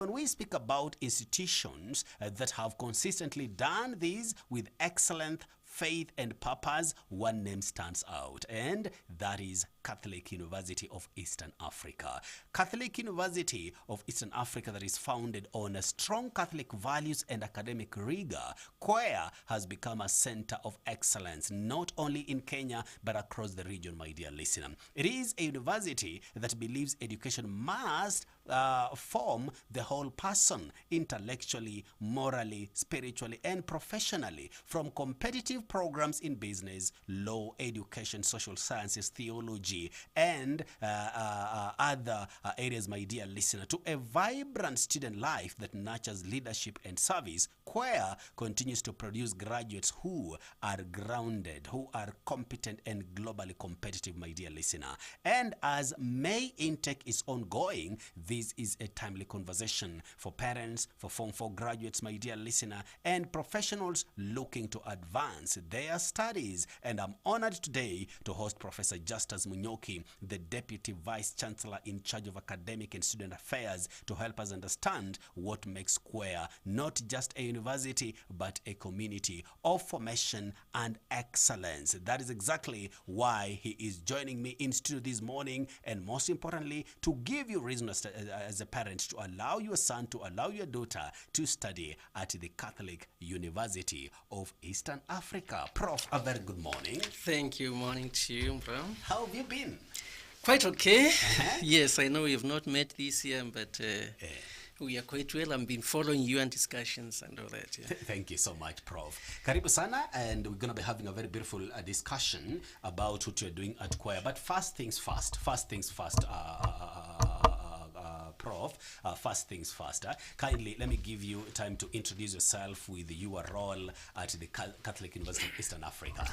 when we speak about institutions that have consistently done this with excellent faith and purpose, one name stands out, and that is Catholic University of Eastern Africa. Catholic University of Eastern Africa, that is founded on a strong Catholic values and academic rigor, C.U.E.A has become a center of excellence not only in Kenya but across the region, my dear listener. It is a university that believes education must form the whole person intellectually, morally, spiritually, and professionally, from competitive programs in business, law, education, social sciences, theology, and other areas, my dear listener, to a vibrant student life that nurtures leadership and service. C.U.E.A continues to produce graduates who are grounded, who are competent and globally competitive, my dear listener. And as May intake is ongoing, this is a timely conversation for parents, for Form 4 graduates, my dear listener, and professionals looking to advance their studies. And I'm honored today to host Professor Justus Munyoki, the Deputy Vice Chancellor in charge of academic and student affairs, to help us understand what makes C.U.E.A not just a university but a community of formation and excellence. That is exactly why he is joining me in studio this morning, and most importantly, to give you reason as a parent to allow your son, to allow your daughter to study at the Catholic University of Eastern Africa. Prof, a very good morning. Thank you. Morning to you, bro. How have you been? Quite okay. Yes, I know we have not met this year, but we are quite well. I've been following you and discussions and all that. Yeah. Thank you so much, Prof. Karibu sana, and we're going to be having a very beautiful discussion about what you're doing at C.U.E.A. But first things first, Prof, first things first. Kindly let me give you time to introduce yourself with your role at the Catholic University of Eastern Africa.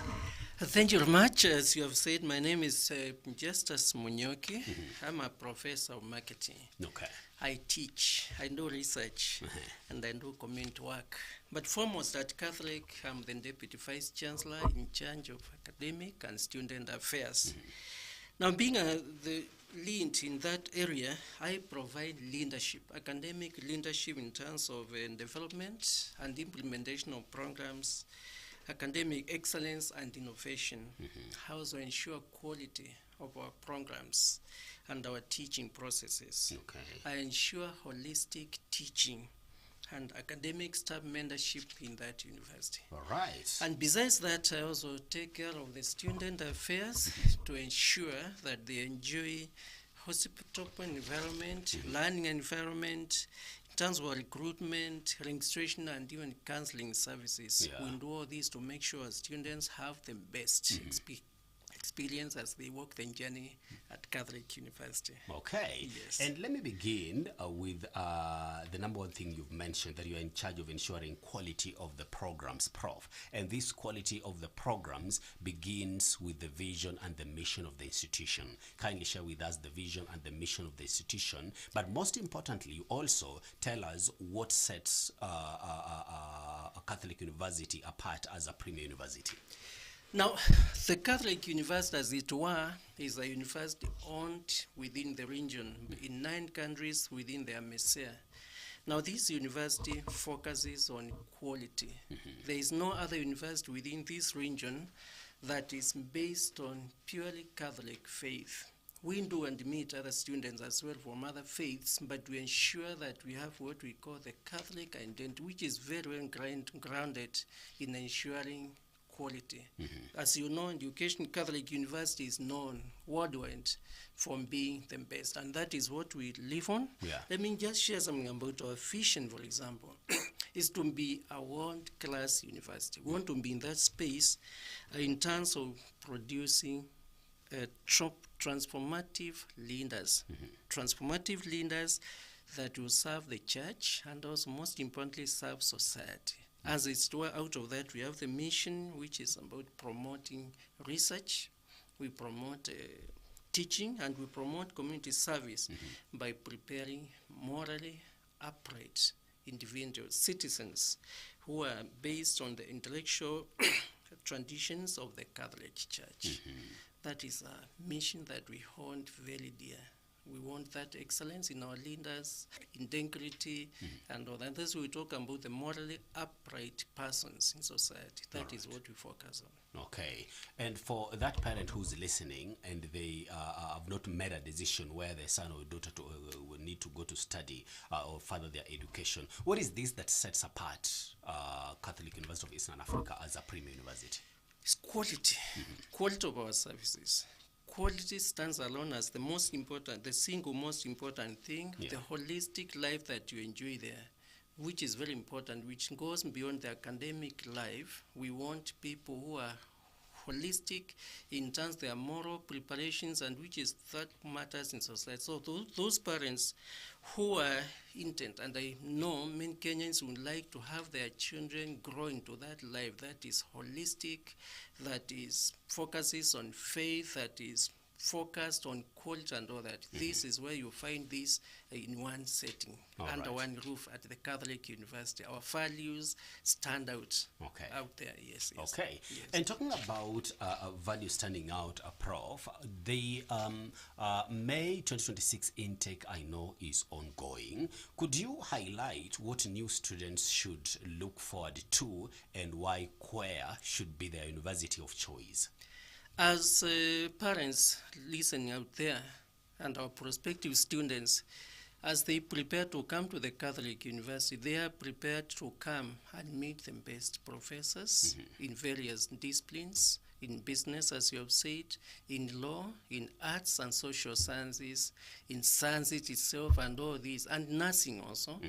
Thank you very much. As you have said, my name is Justus Munyoki. I'm a professor of marketing. Okay. I teach, I do research, and I do community work. But foremost at Catholic, I'm the Deputy Vice Chancellor in charge of academic and student affairs. Now, being the lead in that area, I provide leadership, academic leadership in terms of development and implementation of programs, academic excellence and innovation, how to ensure quality of our programs and our teaching processes. Okay. I ensure holistic teaching and academic staff mentorship in that university. All right. And besides that, I also take care of the student affairs to ensure that they enjoy hospitable environment, learning environment, in terms of recruitment, registration, and even counseling services. Yeah. We do all this to make sure students have the best experience as they walk the journey at Catholic University. Okay. Yes. And let me begin with the number one thing you've mentioned, that you're in charge of ensuring quality of the programs, Prof. And this quality of the programs begins with the vision and the mission of the institution. Kindly share with us the vision and the mission of the institution. But most importantly, you also tell us what sets a Catholic University apart as a premier university. Now, the Catholic University, as it were, is a university owned within the region in 9 countries within the MSA. Now, this university focuses on quality. There is no other university within this region that is based on purely Catholic faith. We do and meet other students as well from other faiths, but we ensure that we have what we call the Catholic identity, which is very well grounded in ensuring quality. As you know, Education Catholic University is known worldwide for being the best, and that is what we live on. Yeah. Let me just share something about our vision, for example, is to be a world-class university. We want to be in that space in terms of producing transformative leaders, transformative leaders that will serve the church and also, most importantly, serve society. As it's out of that, we have the mission, which is about promoting research. We promote teaching, and we promote community service by preparing morally upright individual citizens who are based on the intellectual traditions of the Catholic Church. That is a mission that we hold very dear We want that excellence in our leaders, integrity, and all that. That's we talk about the morally upright persons in society. That is what we focus on. Okay. And for that parent who's listening and they have not made a decision where their son or daughter will need to go to study or further their education, what is this that sets apart Catholic University of Eastern Africa as a premier university? It's quality, quality of our services. Quality stands alone as the most important, the single most important thing, the holistic life that you enjoy there, which is very important, which goes beyond the academic life. We want people who are holistic in terms of their moral preparations, and which is that matters in society. So those parents who are intent, and I know many Kenyans would like to have their children grow into that life that is holistic, that is focuses on faith, that is focused on quality and all that. This is where you find this in one setting, under one roof at the Catholic University. Our values stand out out there, yes. Okay. Yes. And talking about values standing out, Prof, the May 2026 intake, I know, is ongoing. Could you highlight what new students should look forward to and why C.U.E.A should be their university of choice? As parents listening out there and our prospective students, as they prepare to come to the Catholic University, they are prepared to come and meet the best professors in various disciplines, in business, as you have said, in law, in arts and social sciences, in science itself and all these, and nursing also.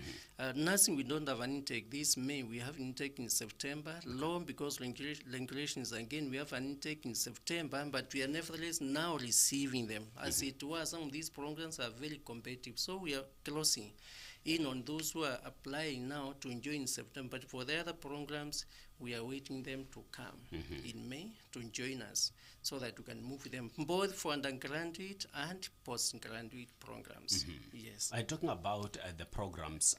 Nursing, we don't have an intake this May. We have an intake in September. Law, because regulations, again, we have an intake in September, but we are nevertheless now receiving them. As it was, some of these programs are very competitive, so we are closing in on those who are applying now to enjoy in September. But for the other programs, we are waiting them to come in May to join us so that we can move them both for undergraduate and postgraduate programs. Yes. Talking about the programs,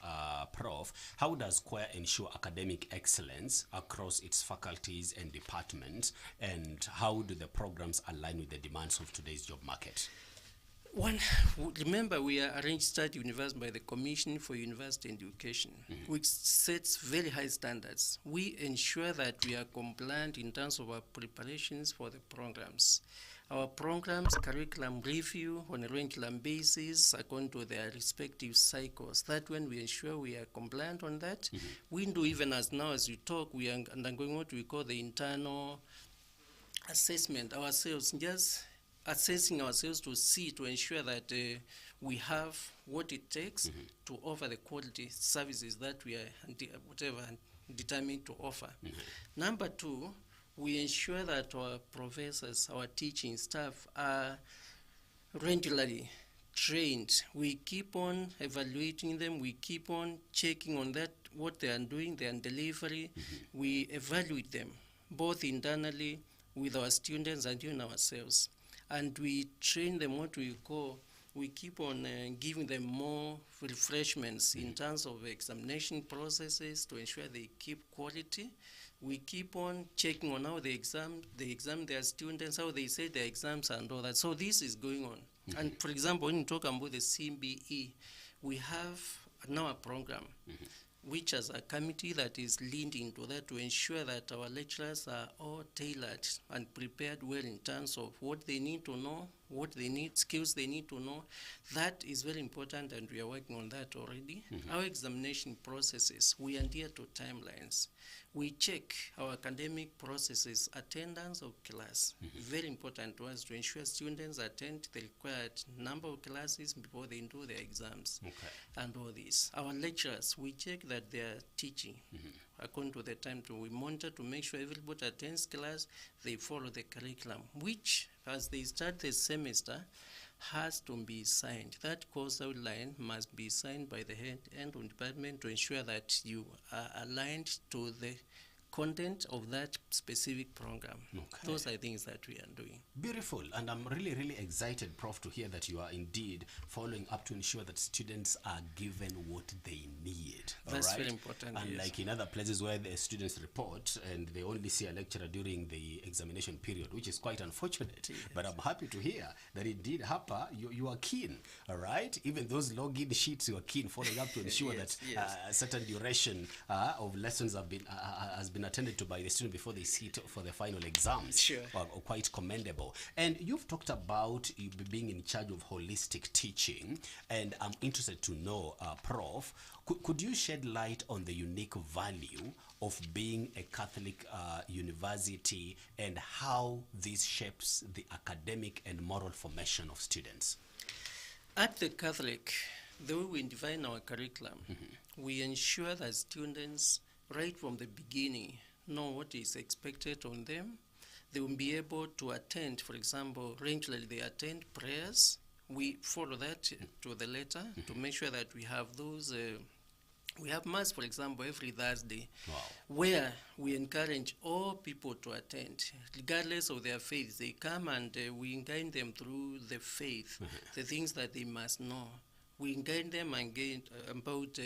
Prof, how does C.U.E.A ensure academic excellence across its faculties and departments, and how do the programs align with the demands of today's job market? Remember, we are arranged study university by the Commission for University Education, which sets very high standards. We ensure that we are compliant in terms of our preparations for the programs. Our programs curriculum review on a regular basis according to their respective cycles. That when we ensure we are compliant on that, we do, even as now as we talk, we are undergoing what we call the internal assessment ourselves, just assessing ourselves to ensure that we have what it takes to offer the quality services that we are determined to offer. Number two, we ensure that our professors, our teaching staff are regularly trained. We keep on evaluating them. We keep on checking on that, what they are doing, their delivery. We evaluate them, both internally with our students and in ourselves. And we train them what we call, we keep on giving them more refreshments in terms of examination processes to ensure they keep quality. We keep on checking on how they exam their students, how they say their exams and all that. So this is going on. And for example, when you talk about the C.U.E.A, we have now a program which has a committee that is leading to that to ensure that our lecturers are all tailored and prepared well in terms of what they need to know, what they need, skills they need to know. That is very important, and we are working on that already. Our examination processes, we adhere to timelines. We check our academic processes, attendance of class. Very important to us to ensure students attend the required number of classes before they do their exams and all this. Our lecturers, we check that they are teaching according to the time. We monitor to make sure everybody attends class, they follow the curriculum, which as they start the semester has to be signed. That course outline must be signed by the head and on department to ensure that you are aligned to the content of that specific program. Those are things that we are doing. Beautiful. And I'm really, really excited, Prof, to hear that you are indeed following up to ensure that students are given what they need. That's very important. Unlike in other places where the students report and they only see a lecturer during the examination period, which is quite unfortunate. Yes. But I'm happy to hear that indeed, Hapa, you are keen, all right? Even those login sheets, you are keen, following up to ensure Yes, that yes. a certain duration of lessons has been attended to by the student before they sit for the final exams. Sure. Are quite commendable. And you've talked about you being in charge of holistic teaching, and I'm interested to know, Prof, could you shed light on the unique value of being a Catholic university and how this shapes the academic and moral formation of students? At the Catholic, the way we define our curriculum, we ensure that students, right from the beginning, know what is expected on them. They will be able to attend, for example, regularly they attend prayers. We follow that to the letter to make sure that we have those. We have Mass, for example, every Thursday, where we encourage all people to attend, regardless of their faith. They come and we guide them through the faith, the things that they must know. We guide them and get about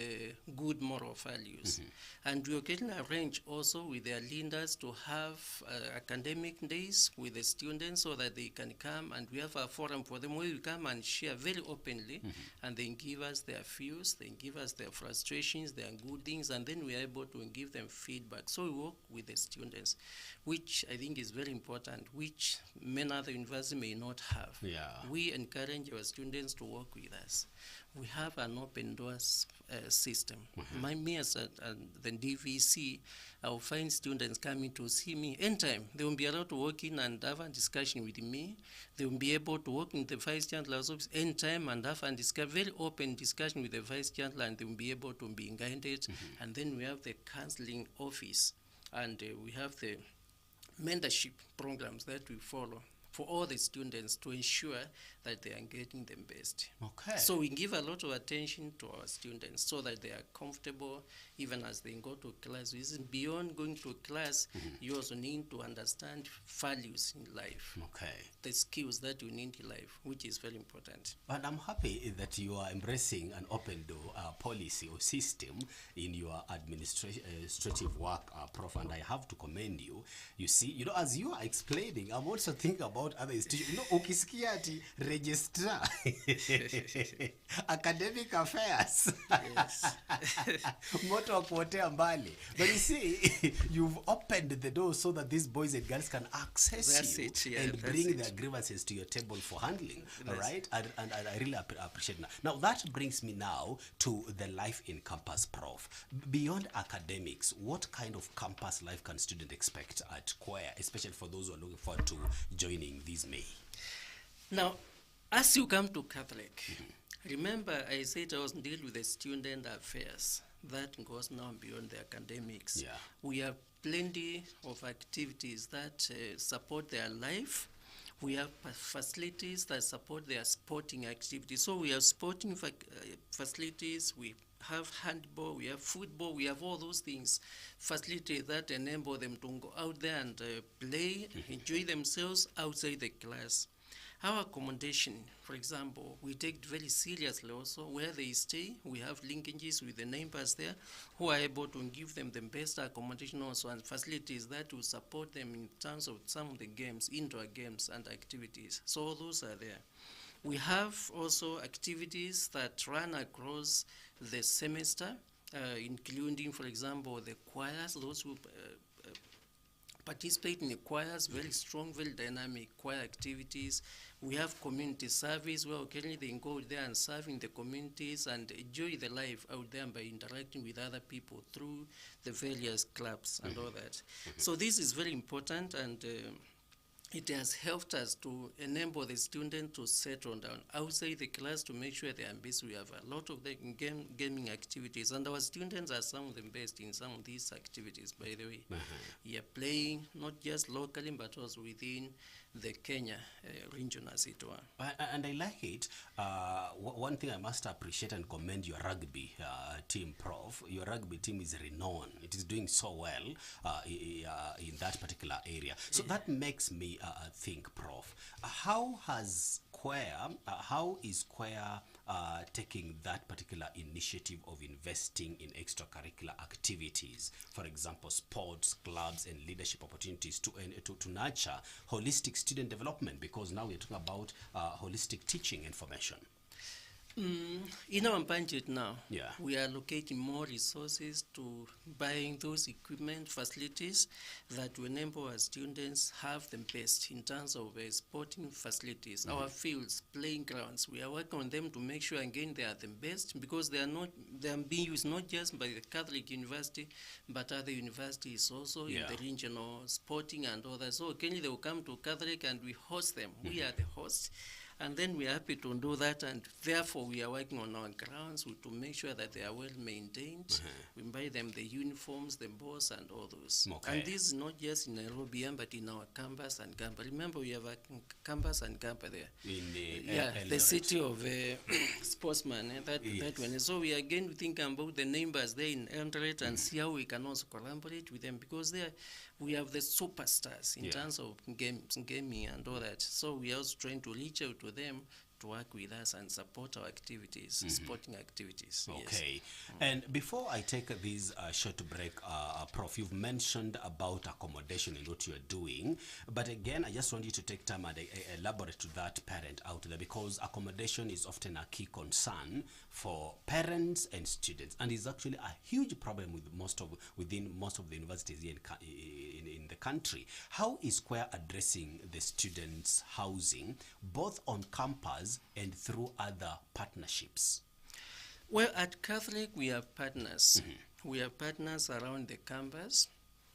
good moral values. And we occasionally arrange also with their leaders to have academic days with the students so that they can come, and we have a forum for them where we come and share very openly, and they give us their views, they give us their frustrations, their good things, and then we are able to give them feedback. So we work with the students, which I think is very important, which many other universities may not have. Yeah. We encourage our students to work with us. We have an open doors system. Me as the DVC, I will find students coming to see me anytime. They will be allowed to walk in and have a discussion with me. They will be able to walk in the Vice Chancellor's office anytime and have a very open discussion with the Vice Chancellor, and they will be able to be guided. And then we have the counseling office, and we have the mentorship programs that we follow for all the students to ensure that they are getting the best. Okay. So we give a lot of attention to our students so that they are comfortable even as they go to class. Beyond going to class, you also need to understand values in life. Okay. The skills that you need in life, which is very important. And I'm happy that you are embracing an open door policy or system in your administrative work, Prof, and I have to commend you. You see, as you are explaining, I'm also thinking about other institutions. Ukisikia ati registrar, academic affairs, Yes. moto wa kuotea mbali. But you see, you've opened the door so that these boys and girls can access That's you it, yeah, and that's bring it. their grievances to your table for handling. All That's right? And I really appreciate that. Now, that brings me now to the life in campus, Prof. Beyond academics, what kind of campus life can students expect at C.U.E.A, especially for those who are looking forward to joining this May? Now, as you come to Catholic, remember I said I was dealing with the student affairs. That goes now beyond the academics. Yeah. We have plenty of activities that support their life. We have facilities that support their sporting activities. So we have sporting facilities, we have handball, we have football, we have all those things, facilities that enable them to go out there and play, enjoy themselves outside the class. Our accommodation, for example, we take it very seriously also. Where they stay, we have linkages with the neighbors there who are able to give them the best accommodation also and facilities that will support them in terms of some of the games, indoor games and activities. So all those are there. We have also activities that run across the semester, including, for example, the choirs, those who participate in the choirs, very strong, very dynamic choir activities. We have community service where occasionally they go there and serve in the communities and enjoy the life out there by interacting with other people through the various clubs and all that. So this is very important, and it has helped us to enable the student to settle down outside the class to make sure they are busy. We have a lot of the gaming activities, and our students are some of the best in some of these activities, by the way. Yeah, playing not just locally, but also within the Kenya region, as it were. And I like it. One thing I must appreciate and commend your rugby team, Prof. Your rugby team is renowned. It is doing so well in that particular area. So that makes me think, Prof. How is C.U.E.A taking that particular initiative of investing in extracurricular activities, for example, sports, clubs, and leadership opportunities to nurture holistic student development? Because now we're talking about holistic teaching information. In our budget now, Yeah. we are allocating more resources to buying those equipment facilities that will enable our students have the best in terms of sporting facilities. Our fields, playing grounds, we are working on them to make sure again they are the best, because they are being used not just by the Catholic University but other universities also in the regional sporting and others. So occasionally they will come to Catholic and we host them. We are the host. And then we are happy to do that, and therefore we are working on our grounds to make sure that they are well maintained. We buy them the uniforms, the balls, and all those. Okay. And this is not just in Nairobi, but in our campus and campus. Remember, we have a campus and campus there. In the city of sportsmen. That one. So we are again thinking about the neighbors there in Eldoret and see how we can also collaborate with them, because there we have the superstars in terms of gaming and all that. So we are also trying to reach out to them to work with us and support our activities, sporting activities. Okay. And before I take this short break, Prof, you've mentioned about accommodation and what you're doing. But again, I just want you to take time and elaborate to that parent out there, because accommodation is often a key concern for parents and students, and is actually a huge problem with within most of the universities here in the country. How is C.U.E.A addressing the students' housing, both on campus and through other partnerships? Well, at Catholic, we have partners. We have partners around the campus.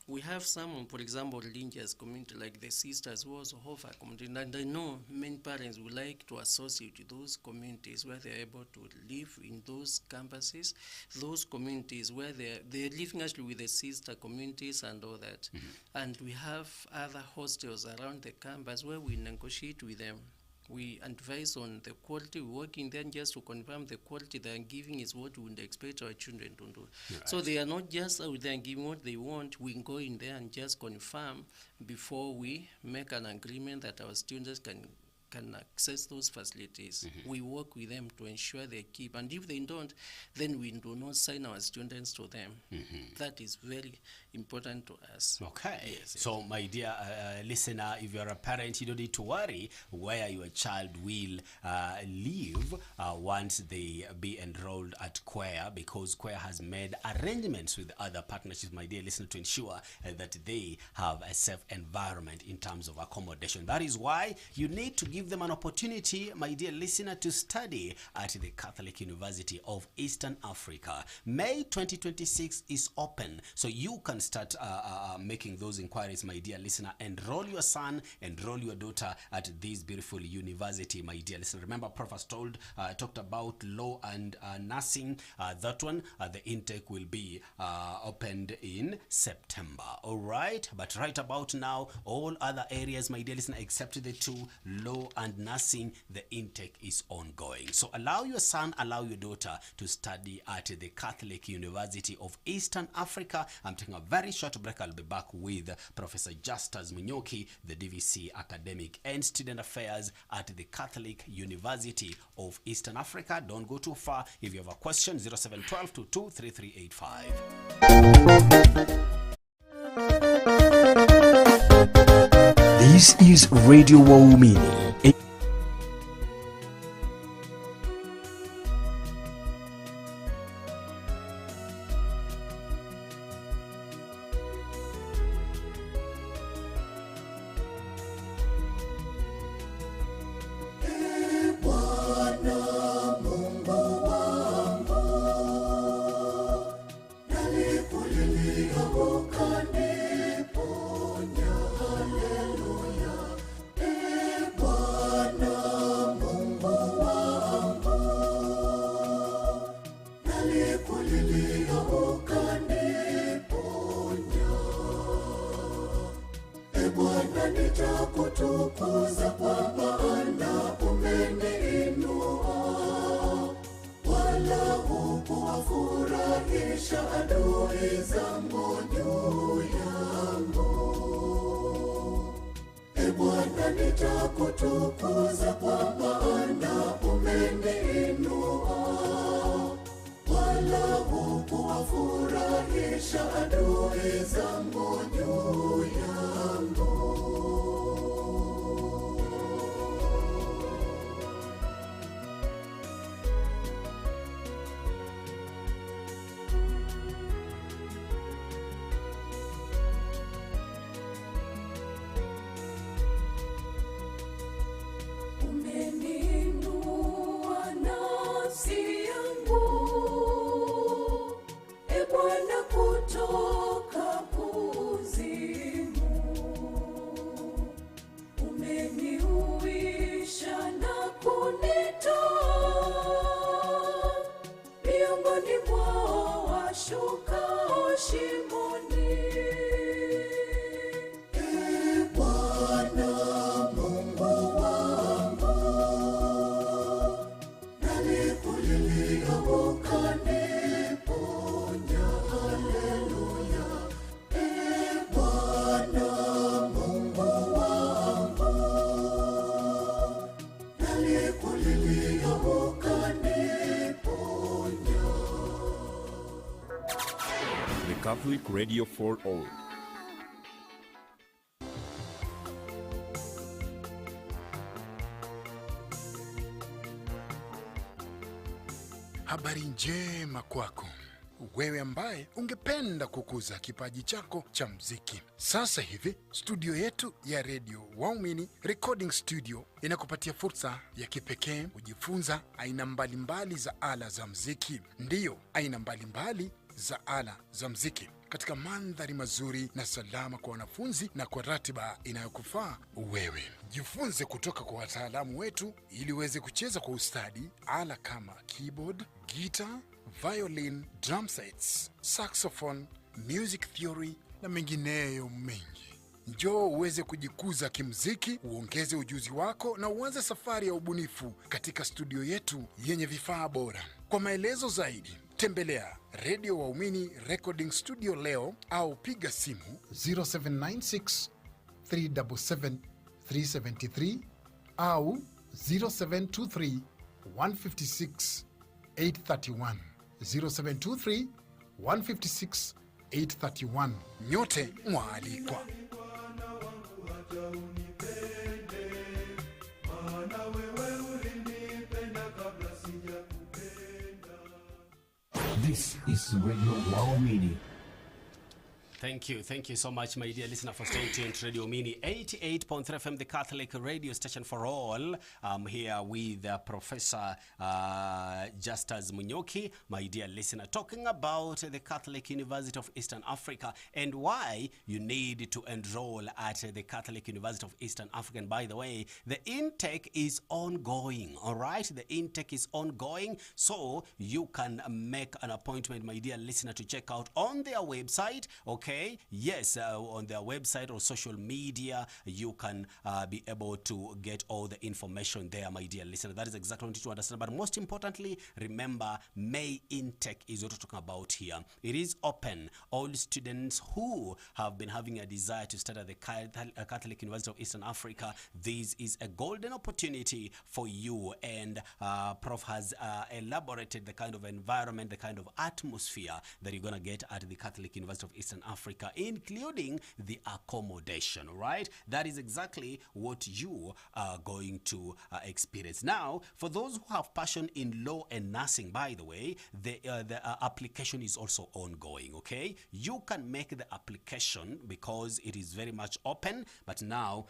We have some, for example, religious community like the sisters who also offer accommodation. And I know many parents would like to associate with those communities where they're able to live in those campuses, those communities where they're living actually with the sister communities and all that. And we have other hostels around the campus where we negotiate with them. We advise on the quality. We work in there just to confirm the quality they are giving is what we would expect our children to do. Right. So they are not just out there giving what they want. We go in there and just confirm before we make an agreement that our students can access those facilities. We work with them to ensure they keep, and if they don't, then we do not sign our students to them. That is very important to us. Okay. Yes, so my dear listener, if you're a parent, you don't need to worry where your child will live once they be enrolled at C.U.E.A, because C.U.E.A has made arrangements with other partnerships, my dear listener, to ensure that they have a safe environment in terms of accommodation. That is why you need to give them an opportunity, my dear listener, to study at the Catholic University of Eastern Africa. May 2026 is open, so you can start making those inquiries, my dear listener. Enroll your son, enroll your daughter at this beautiful university, my dear listener. Remember, Prof has talked about law and nursing. That one, the intake will be opened in September. All right, but right about now, all other areas, my dear listener, except the two, law and nursing, the intake is ongoing. So allow your son, allow your daughter to study at the Catholic University of Eastern Africa. I'm taking a very short break. I'll be back with Professor Justus Munyoki, the DVC Academic and Student Affairs at the Catholic University of Eastern Africa. Don't go too far. If you have a question, 0712 22 3385. This is Radio Waumini. Nitakutukuza kwa maana umeniinua, wala hukuwafurahisha adui zangu juu yangu. Bwana, nitakutukuza kwa maana umeniinua, umewaonyesha adui zangu juu yangu. Umeniinua nafsi yangu, e Bwana, kutoka kuzimu. Umeniuisha na kunitoa miongoni mwa washukao shimoni. E Bwana Mungu wangu, nalikulilia ukaniponya. Haleluya. E Bwana Mungu wangu, nalikulilia ukaniponya. The Catholic Radio for All. Habari njema kwako wewe ambaye ungependa kukuza kipaji chako cha mziki. Sasa hivi studio yetu ya Radio Waumini Recording Studio inakupatia fursa ya kipekee kujifunza aina mbalimbali za ala za mziki. Ndiyo, aina mbalimbali za ala za mziki katika mandhari mazuri na salama kwa wanafunzi na kwa ratiba inayokufaa wewe. Jifunze kutoka kwa wataalamu wetu ili uweze kucheza kwa ustadi ala kama keyboard, guitar, violin, drum sets, saxophone, music theory na mengineyo mengi. Njoo uweze kujikuza kimziki, uongeze ujuzi wako na uanze safari ya ubunifu katika studio yetu yenye vifaa bora. Kwa maelezo zaidi, tembelea Radio Waumini Recording Studio leo au piga simu 0796 377 373 au 0723 156 831 0723 156 831. Nyote mwaalikwa. This is Radio Waumini. Thank you so much, my dear listener, for staying tuned to Radio Mini 88.3 FM, the Catholic radio station for all. I'm here with Professor Justus Munyoki, my dear listener, talking about the Catholic University of Eastern Africa and why you need to enroll at the Catholic University of Eastern Africa. And by the way, the intake is ongoing, all right? The intake is ongoing, so you can make an appointment, my dear listener, to check out on their website, okay? Yes, on their website or social media, you can be able to get all the information there, my dear listener. That is exactly what you need to understand. But most importantly, remember, May intake is what we're talking about here. It is open. All students who have been having a desire to study at the Catholic University of Eastern Africa, this is a golden opportunity for you. And Prof has elaborated the kind of environment, the kind of atmosphere that you're going to get at the Catholic University of Eastern Africa, including the accommodation, right? That is exactly what you are going to experience. Now, for those who have passion in law and nursing, by the way, the application is also ongoing, okay? You can make the application because it is very much open, but now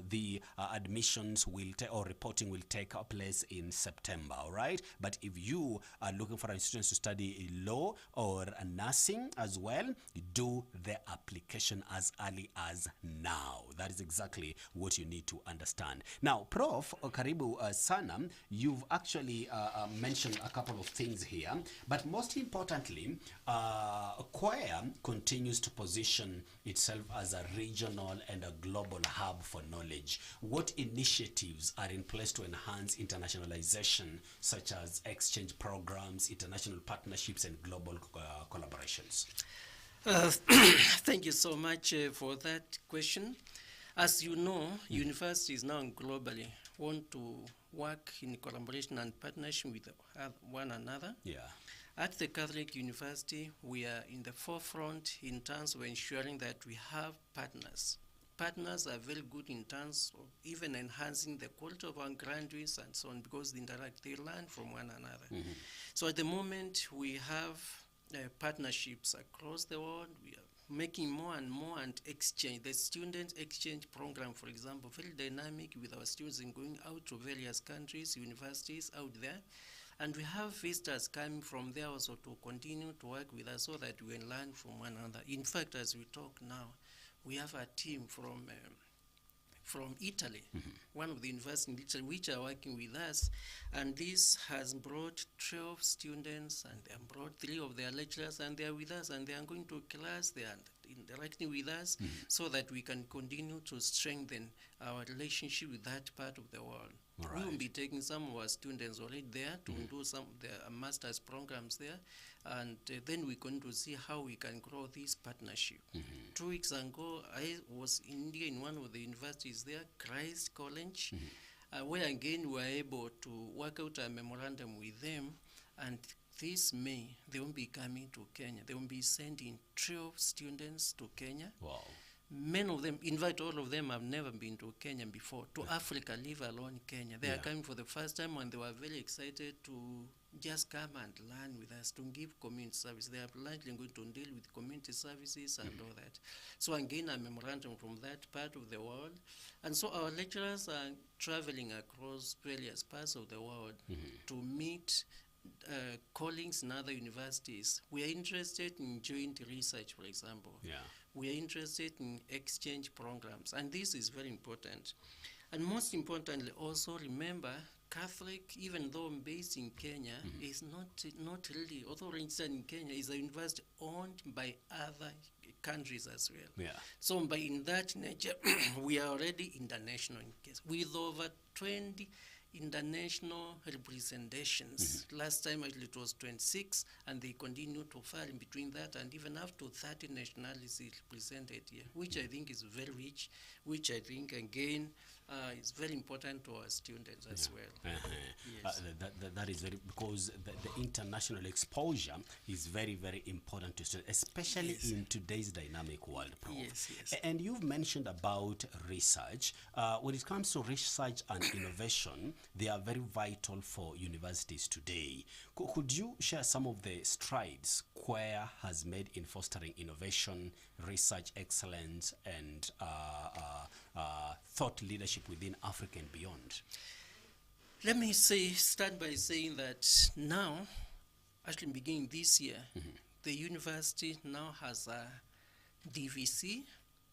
the admissions will or reporting will take place in September, all right? But if you are looking for students to study law or nursing as well, do the application as early as now. That is exactly what you need to understand. Now, Prof, karibu sana, you've actually mentioned a couple of things here, but most importantly, choir continues to position itself as a regional and a global hub for knowledge. What initiatives are in place to enhance internationalization, such as exchange programs, international partnerships, and global collaborations? Thank you so much for that question. As you know, universities now globally want to work in collaboration and partnership with one another. Yeah. At the Catholic University, we are in the forefront in terms of ensuring that we have partners. Partners are very good in terms of even enhancing the quality of our graduates and so on, because they interact, they learn from one another. So at the moment, we have partnerships across the world. We are making more and more and exchange. The student exchange program, for example, very dynamic with our students in going out to various countries, universities out there. And we have visitors coming from there also to continue to work with us so that we can learn from one another. In fact, as we talk now, we have a team from Italy, one of the universities in Italy, which are working with us. And this has brought 12 students, and they have brought 3 of their lecturers, and they are with us, and they are going to class, they are interacting with us, so that we can continue to strengthen our relationship with that part of the world. We will be taking some of our students already there to do some of their master's programs there, and then we're going to see how we can grow this partnership. 2 weeks ago, I was in India in one of the universities there, Christ College, where again we were able to work out a memorandum with them, and this May, they will be coming to Kenya. They will be sending 12 students to Kenya. Wow. Many of them, in fact, all of them have never been to Kenya before, to Africa, leave alone Kenya. They are coming for the first time, and they were very excited to just come and learn with us, to give community service. They are likely going to deal with community services and all that. So again, a memorandum from that part of the world. And so our lecturers are traveling across various parts of the world to meet colleagues in other universities. We are interested in joint research, for example. We are interested in exchange programs, and this is very important. And most importantly, also remember, Catholic, even though based in Kenya, is not really, although registered in Kenya, is a university owned by other countries as well. So by in that nature, we are already international in case, with over 20 international representations. Last time actually it was 26, and they continue to fall in between that, and even up to 30 nationalities represented here, which I think is very rich, which I think again is very important to our students as well. Yes. That is very, because the international exposure is very, very important to students, especially in today's dynamic world, Prof. And you've mentioned about research. When it comes to research and innovation, they are very vital for universities today. Could you share some of the strides C.U.E.A has made in fostering innovation, research excellence, and thought leadership within Africa and beyond? Let me start by saying that now, actually beginning this year, the university now has a DVC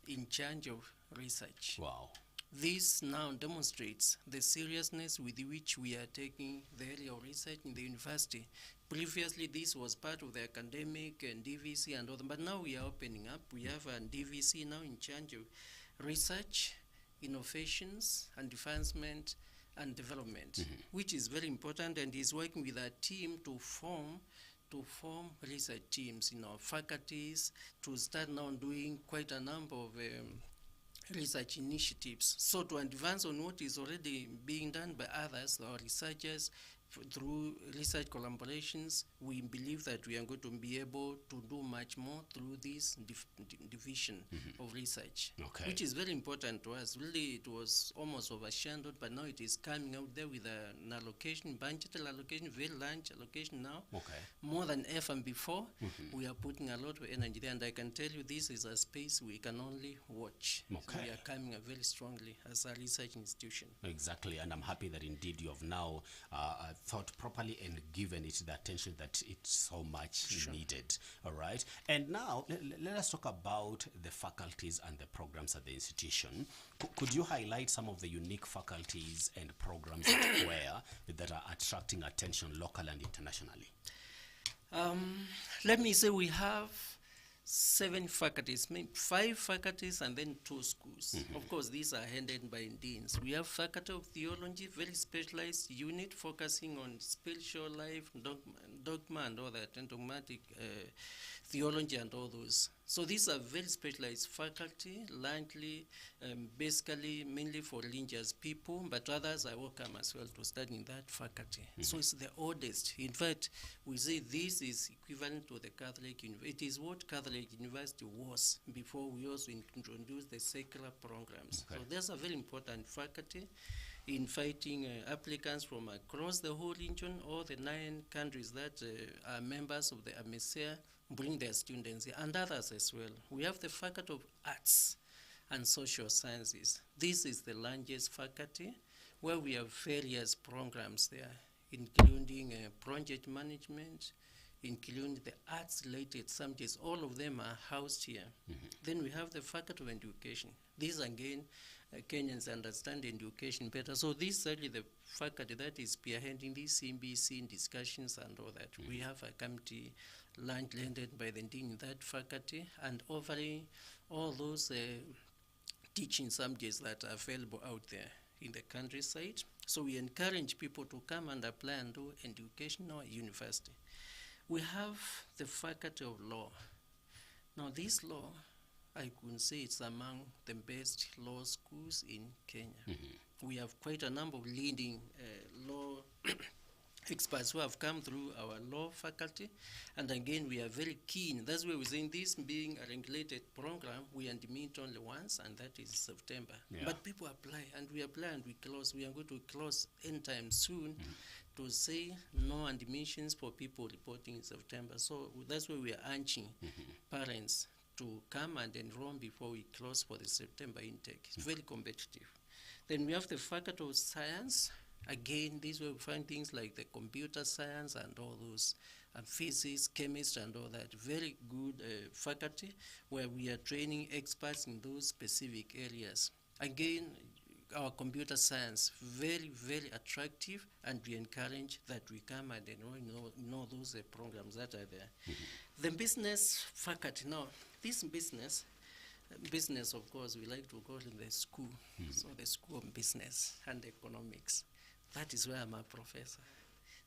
in charge of research. Wow. This now demonstrates the seriousness with which we are taking the area of research in the university. Previously, this was part of the academic and DVC and all that, but now we are opening up. We have a DVC now in charge of research, innovations, and advancement and development, which is very important, and is working with a team to form research teams in our faculties, to start now doing quite a number of research initiatives, so to advance on what is already being done by others, our researchers. Through research collaborations, we believe that we are going to be able to do much more through this division of research, which is very important to us. Really, it was almost overshadowed, but now it is coming out there with an allocation, budgetary allocation, very large allocation now, more than ever before. We are putting a lot of energy there, and I can tell you this is a space we can only watch. So we are coming very strongly as a research institution. Exactly, and I'm happy that indeed you have now thought properly and given it the attention that it's so much needed. All right, and now let us talk about the faculties and the programs at the institution. Could you highlight some of the unique faculties and programs at C.U.E.A that are attracting attention locally and internationally? Let me say we have 7 faculties, maybe 5 faculties, and then 2 schools. Of course, these are headed by deans. We have Faculty of Theology, very specialized unit focusing on spiritual life, dogma and all that, and dogmatic theology and all those. So these are very specialized faculty, largely, basically, mainly for religious people, but others are welcome as well to study in that faculty. So it's the oldest. In fact, we say this is equivalent to the Catholic University. It is what Catholic University was before we also introduced the secular programs. Okay. So there's a very important faculty in inviting applicants from across the whole region, all the 9 countries that are members of the AMESEA, bring their students here, and others as well. We have the Faculty of Arts and Social Sciences. This is the largest faculty where we have various programs there, including project management, including the arts-related subjects. All of them are housed here. Then we have the Faculty of Education. These, again, Kenyans understand education better. So this is actually the faculty that is spearheading these CBC discussions and all that. We have a committee led by the dean in that faculty, and overlaying all those teaching subjects that are available out there in the countryside. So we encourage people to come and apply and do education in our university. We have the Faculty of Law. Now this law, I could say it's among the best law schools in Kenya. We have quite a number of leading law experts who have come through our law faculty, and again we are very keen. That's why we're saying this being a regulated program, we admit only once, and that is September. But people apply and we close. We are going to close anytime soon to say no admissions for people reporting in September. So that's why we are urging parents to come and enroll before we close for the September intake. It's very competitive. Then we have the Faculty of Science. Again, this will find things like the computer science and all those, and physics, chemistry, and all that. Very good faculty where we are training experts in those specific areas. Again, our computer science, very, very attractive, and we encourage that we come and enroll in all those programs that are there. The business faculty, now, this business, of course, we like to call it the school. So the School of Business and Economics. That is where I'm a professor.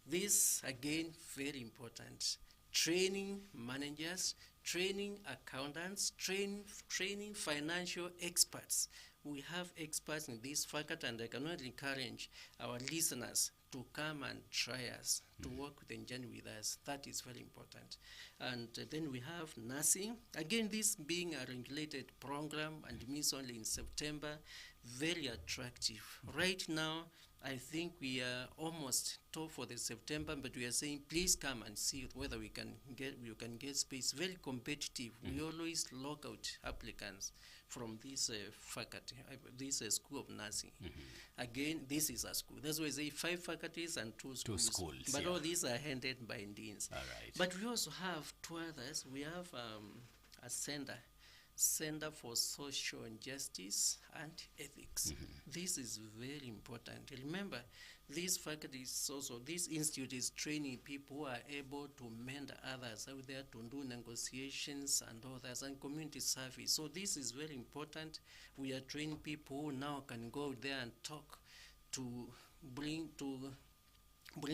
This, again, very important. Training managers, training accountants, training financial experts. We have experts in this faculty, and I can only encourage our listeners to come and try us, to work with and journey with us. That is very important. And then we have nursing. Again, this being a regulated program and means only in September, very attractive. Right now, I think we are almost top for the September, but we are saying please come and see whether you can get space. Very competitive. We always lock out applicants from this faculty, this School of Nursing. Again, this is a school. That's why I say 5 faculties and 2 schools. 2 schools, but all these are handled by deans. All right. But we also have 2 others. We have a Center for Social Justice and Ethics. This is very important. Remember, this faculty is also, this institute is training people who are able to mentor others out there, to do negotiations and others, and community service. So this is very important. We are training people who now can go out there and talk, to bring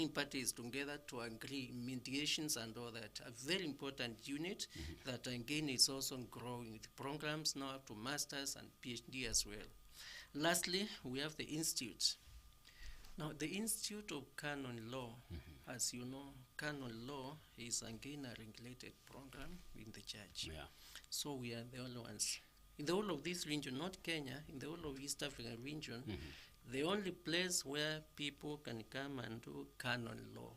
parties together to agree, mediations and all that. A very important unit that again is also growing with programs now up to masters and PhD as well. Lastly, we have the institute. Now, the Institute of Canon Law, as you know, canon law is again a regulated program in the church. So we are the only ones. In the whole of this region, not Kenya, in the whole of East African region, the only place where people can come and do canon law.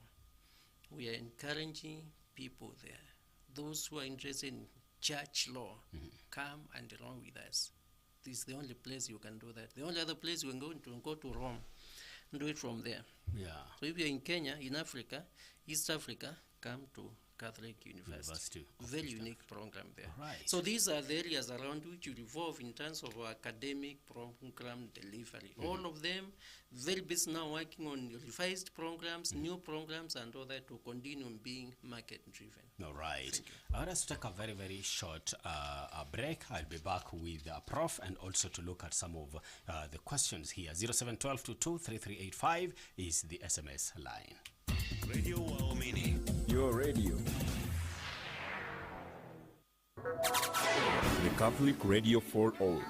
We are encouraging people there. Those who are interested in church law, come and along with us. This is the only place you can do that. The only other place you can go to Rome and do it from there. So if you're in Kenya, in Africa, East Africa, come to Catholic University. Very unique program there. So these are the areas around which you revolve in terms of our academic program delivery. All of them very busy now working on revised programs, new programs, and all that to continue being market driven. All right. I want us to take a very, very short break. I'll be back with Prof and also to look at some of the questions here. 0712223385 is the SMS line. Radio Waomini. Your radio. Catholic Radio for All.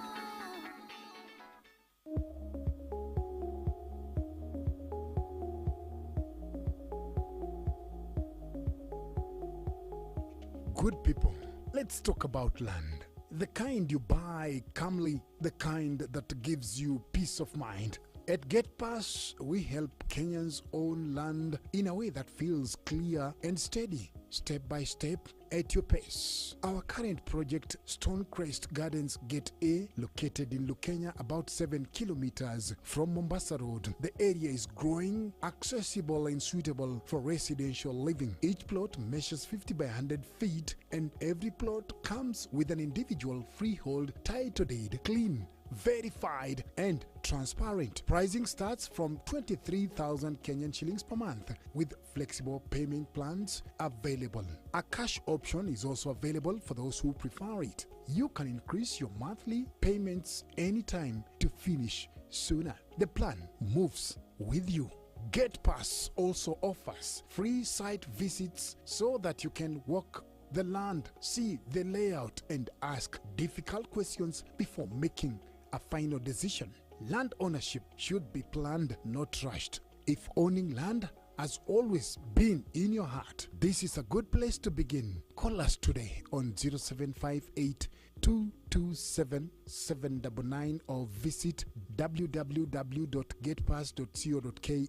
Good people, let's talk about land. The kind you buy calmly, the kind that gives you peace of mind. At GetPass, we help Kenyans own land in a way that feels clear and steady, step by step, at your pace. Our current project, Stonecrest Gardens Gate A, located in Lukenya, about 7 kilometers from Mombasa Road. The area is growing, accessible and suitable for residential living. Each plot measures 50 by 100 feet, and every plot comes with an individual freehold title deed, clean, verified and transparent. Pricing starts from 23,000 Kenyan shillings per month with flexible payment plans available. A cash option is also available for those who prefer it. You can increase your monthly payments anytime to finish sooner. The plan moves with you. GetPass also offers free site visits so that you can walk the land, see the layout and ask difficult questions before making a final decision. Land ownership should be planned, not rushed. If owning land has always been in your heart, this is a good place to begin. Call us today on 0758 227 799 or visit www.getpass.co.ke.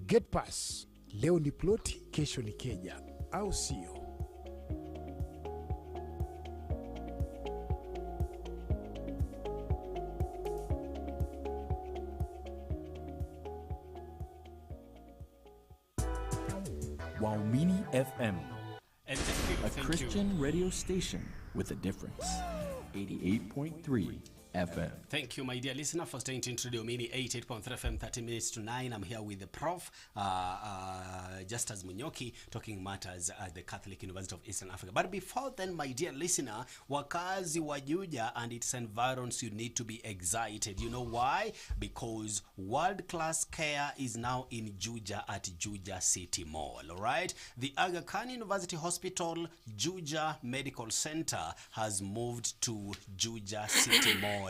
GetPass, leo ni ploti, kesho ni Kenya. Au sio? Waumini FM, And thank you, a thank Christian you. radio station with a difference. 88.3 FM. Thank you, my dear listener, for staying tuned to Radio Mini 88.3 FM, 30 minutes to 9. I'm here with the Prof, Justus Munyoki, talking matters at the Catholic University of Eastern Africa. But before then, my dear listener, wakazi wa Juja and its environs, you need to be excited. You know why? Because world-class care is now in Juja at Juja City Mall, all right? The Aga Khan University Hospital, Juja Medical Center has moved to Juja City Mall.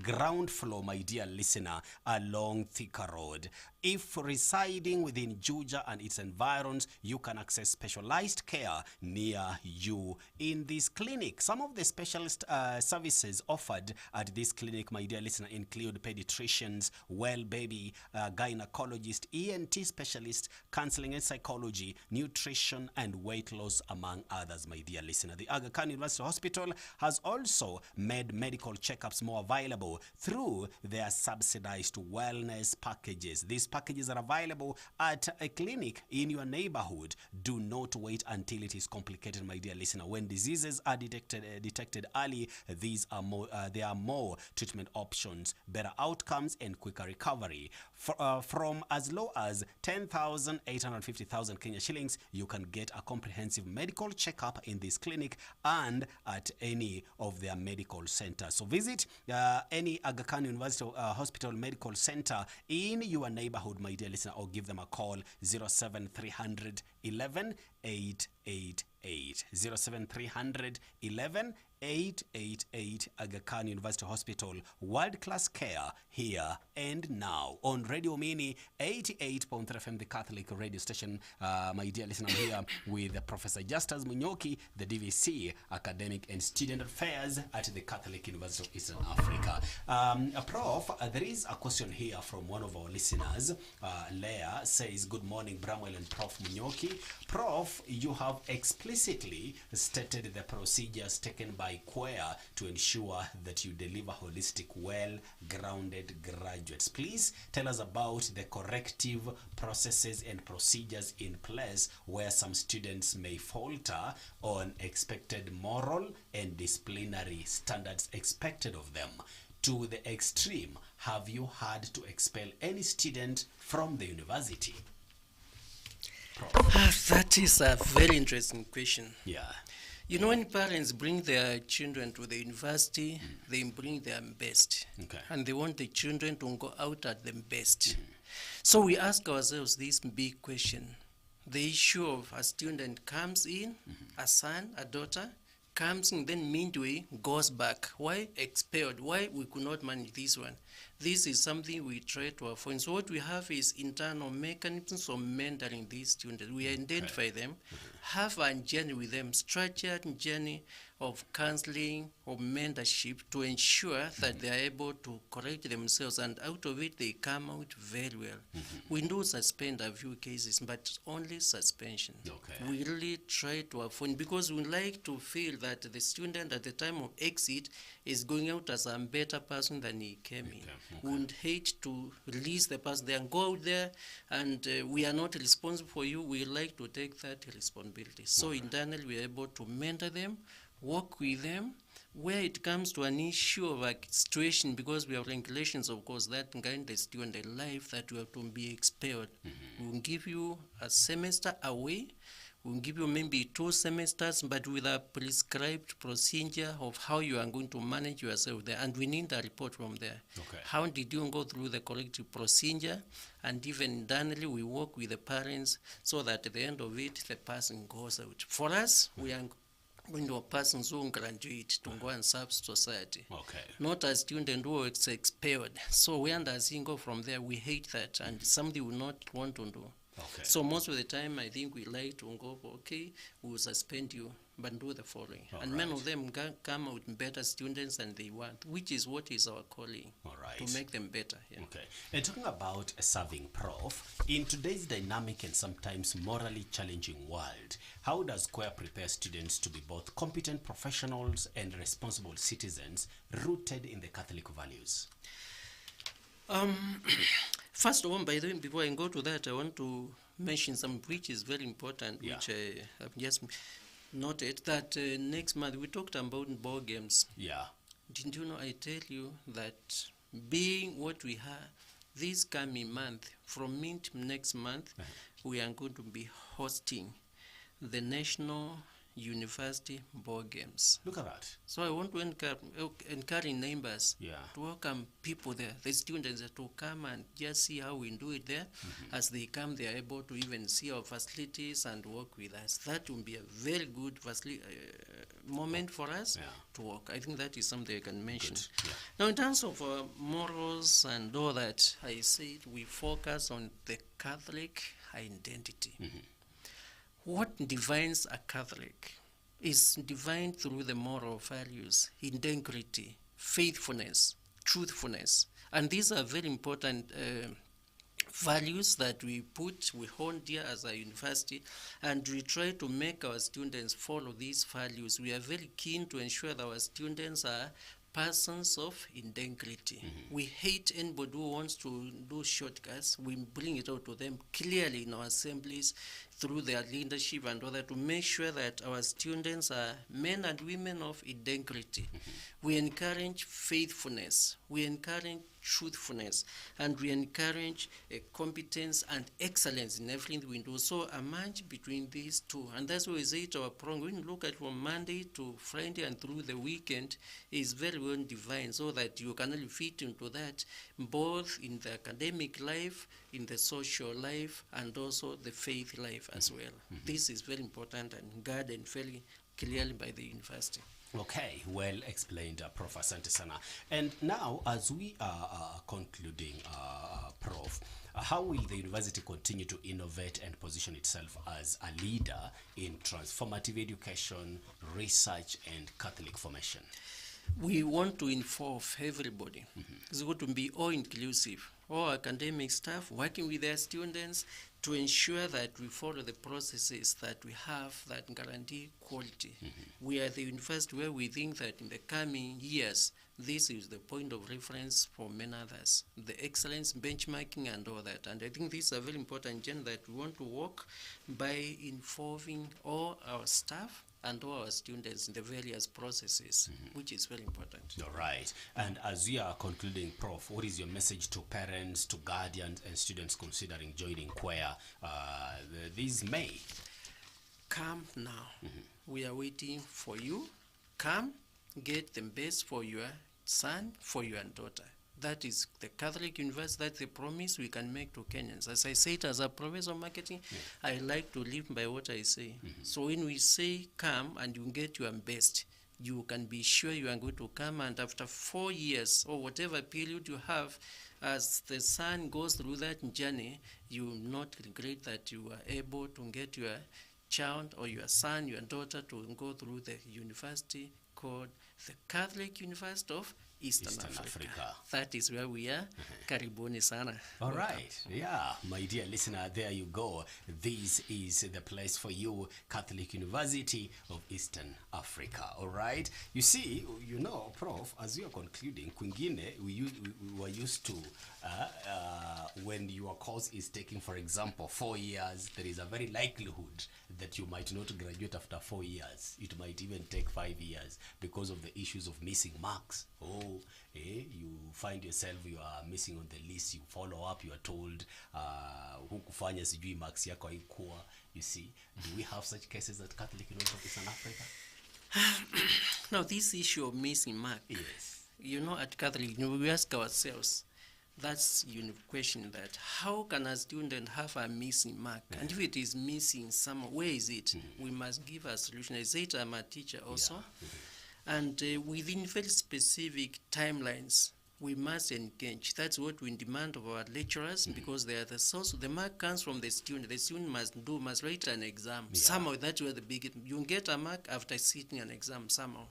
Ground floor, my dear listener, along Thika Road. If residing within Juja and its environs, you can access specialized care near you in this clinic. Some of the specialist services offered at this clinic, my dear listener, include pediatricians, well baby, gynecologist, ENT specialist, counseling and psychology, nutrition and weight loss, among others, my dear listener. The Aga Khan University Hospital has also made medical checkups more available through their subsidized wellness packages. These packages are available at a clinic in your neighborhood. Do not wait until it is complicated, my dear listener. When diseases are detected early, there are more treatment options, better outcomes, and quicker recovery. From as low as 10,850,000 Kenya shillings, you can get a comprehensive medical checkup in this clinic and at any of their medical centers. So visit any Aga Khan University Hospital Medical Center in your neighborhood, my dear listener, or give them a call 07300 11 888. 07300 11 888. Aga Khan University Hospital, world-class care here and now on Radio Mini 88.3 FM, the Catholic radio station. My dear listener, I'm here with Professor Justus Munyoki, the DVC, Academic and Student Affairs at the Catholic University of Eastern Africa. Prof, there is a question here from one of our listeners. Leah says, good morning, Bramwell and Prof Munyoki. Prof, you have explicitly stated the procedures taken by C.U.E.A to ensure that you deliver holistic, well-grounded graduates. Please tell us about the corrective processes and procedures in place where some students may falter on expected moral and disciplinary standards expected of them. To the extreme, have you had to expel any student from the university? That is a very interesting question. Yeah. You know, when parents bring their children to the university, they bring their best. Okay. And they want the children to go out at the best. So we ask ourselves this big question. The issue of a student comes in, a son, a daughter, comes in, then midway goes back. Why expelled? Why we could not manage this one? This is something we try to avoid. So what we have is internal mechanisms of mentoring these students. We identify them, have a journey with them, structured journey of counseling, of mentorship to ensure that they are able to correct themselves, and out of it they come out very well. We do suspend a few cases, but only suspension. We really try to avoid, because we like to feel that the student at the time of exit is going out as a better person than he came in. We would hate to release the person there and go out there and we are not responsible for you. We like to take that responsibility. So internally we are able to mentor them, work with them. Where it comes to an issue of a situation, because we have regulations, of course, that guide the student a life that you have to be expelled. We will give you a semester away. We'll give you maybe 2 semesters, but with a prescribed procedure of how you are going to manage yourself there. And we need a report from there. How did you go through the corrective procedure? And even internally, we work with the parents so that at the end of it, the person goes out. For us, we are going to a person who graduate to go and serve society. Not a student who is expelled. So we understand go from there. We hate that, and somebody will not want to do. So most of the time, I think we like to go, okay, we will suspend you, but do the following. And many of them come out better students than they want, which is what is our calling, to make them better. And talking about serving Prof, in today's dynamic and sometimes morally challenging world, how does C.U.E.A prepare students to be both competent professionals and responsible citizens rooted in the Catholic values? First of all, by the way, before I go to that, I want to mention something which is very important, which I have just noted, that next month we talked about board games. Didn't you know, I tell you that being what we have this coming month, from next month, we are going to be hosting the National University board games. Look at that. So I want to encourage neighbors to welcome people there, the students, to come and just see how we do it there. As they come, they are able to even see our facilities and work with us. That will be a very good moment for us to work. I think that is something I can mention. Now, in terms of morals and all that, I said we focus on the Catholic identity. What defines a Catholic is defined through the moral values, integrity, faithfulness, truthfulness. And these are very important values that we hold dear as a university, and we try to make our students follow these values. We are very keen to ensure that our students are persons of integrity. We hate anybody who wants to do shortcuts. We bring it out to them clearly in our assemblies through their leadership and other, to make sure that our students are men and women of integrity. We encourage faithfulness. We encourage truthfulness, and we encourage competence and excellence in everything we do. So a match between these two, and that's why we say it our program. When you look at from Monday to Friday and through the weekend, is very well defined, so that you can really fit into that, both in the academic life, in the social life, and also the faith life as well. This is very important and guarded very clearly by the university. Okay, well explained, Prof. Asante sana. And now, as we are concluding, Prof, how will the university continue to innovate and position itself as a leader in transformative education, research, and Catholic formation? We want to involve everybody. It's going to be all inclusive. All academic staff working with their students to ensure that we follow the processes that we have that guarantee quality. We are the university where we think that in the coming years, this is the point of reference for many others, the excellence, benchmarking, and all that. And I think this is a very important journey that we want to work by involving all our staff and all our students in the various processes, which is very important. All right. And as we are concluding, Prof, what is your message to parents, to guardians, and students considering joining C.U.E.A this May? Come now. We are waiting for you. Come, get the best for your son, for your daughter. That is the Catholic University. That's the promise we can make to Kenyans. As I said, as a professor of marketing, I like to live by what I say. So when we say come and you get your best, you can be sure you are going to come, and after 4 years or whatever period you have, as the son goes through that journey, you will not regret that you are able to get your child or your son, your daughter to go through the university called the Catholic University of Eastern Africa. That is where we are. Karibuni sana. All right. Yeah, my dear listener, there you go. This is the place for you, Catholic University of Eastern Africa. All right. You see, you know, Prof, as you are concluding, kwingine, we were used to, when your course is taking, for example, 4 years, there is a very likelihood that you might not graduate after 4 years. It might even take 5 years because of the issues of missing marks. You find yourself, you are missing on the list, you follow up, you are told, hukufanya sijui marks yako haikuwa. You see, do we have such cases at Catholic University of Eastern Africa? Now, this issue of missing mark, Yes. you know, at Catholic, we ask ourselves, that's question that how can a student have a missing mark? And if it is missing somewhere, where is it? We must give a solution. I said I'm a teacher also. And within very specific timelines, we must engage. That's what we demand of our lecturers, because they are the source. The mark comes from the student. The student must write an exam. Somehow, that's where the big, you get a mark after sitting an exam somehow.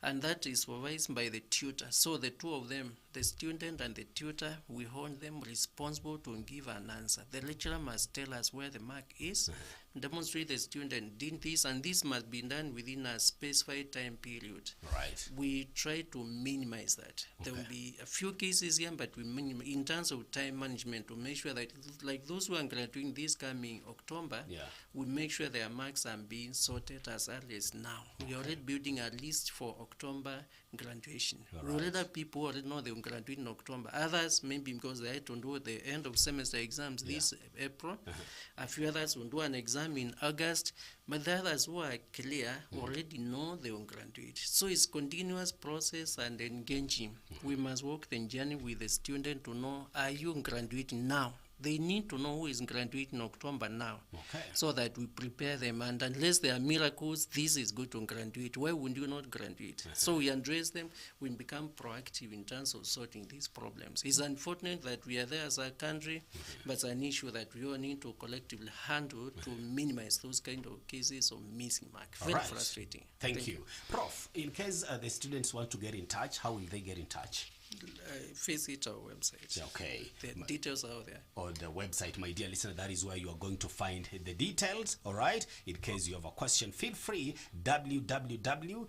And that is supervised by the tutor. So the two of them, the student and the tutor, we hold them responsible to give an answer. The lecturer must tell us where the mark is, demonstrate the student did this, and this must be done within a specified time period. Right. We try to minimize that. There will be a few cases here, but we minimize in terms of time management to make sure that, like those who are graduating this coming October, we make sure their marks are being sorted as early as now. We are already building a list for October graduation. We already have people who already know they will graduate in October. Others, maybe because they had to do the end of semester exams this April. A few others will do an exam in August. But the others who are clear already know they will graduate. So it's continuous process and engaging. We must work the journey with the student to know, are you graduating now? They need to know who is graduating in October now, so that we prepare them. And unless there are miracles, this is going to graduate. Why would you not graduate? So we address them. We become proactive in terms of sorting these problems. It's unfortunate that we are there as a country, but it's an issue that we all need to collectively handle to minimize those kind of cases of missing mark. Very frustrating. Thank you. Prof, in case the students want to get in touch, how will they get in touch? Visit our website. Okay. The details are there. On the website, my dear listener, that is where you are going to find the details. All right. In case you have a question, feel free. www.quea.edu.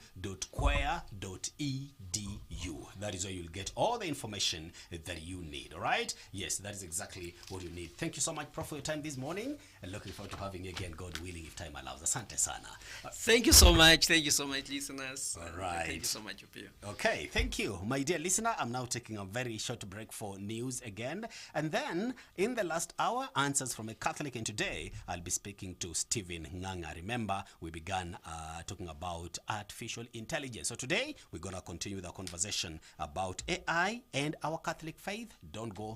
That is where you'll get all the information that you need. All right. Yes, that is exactly what you need. Thank you so much, Prof, for your time this morning, and looking forward to having you again, God willing, if time allows. Asante sana. Thank you so much. Thank you so much, listeners. All right. Thank you so much, Upio. Okay, thank you, my dear listener. I'm now taking a very short break for news again. And then, in the last hour, answers from a Catholic. And today, I'll be speaking to Stephen Nganga. Remember, we began talking about artificial intelligence. So today, we're going to continue the conversation about AI and our Catholic faith. Don't go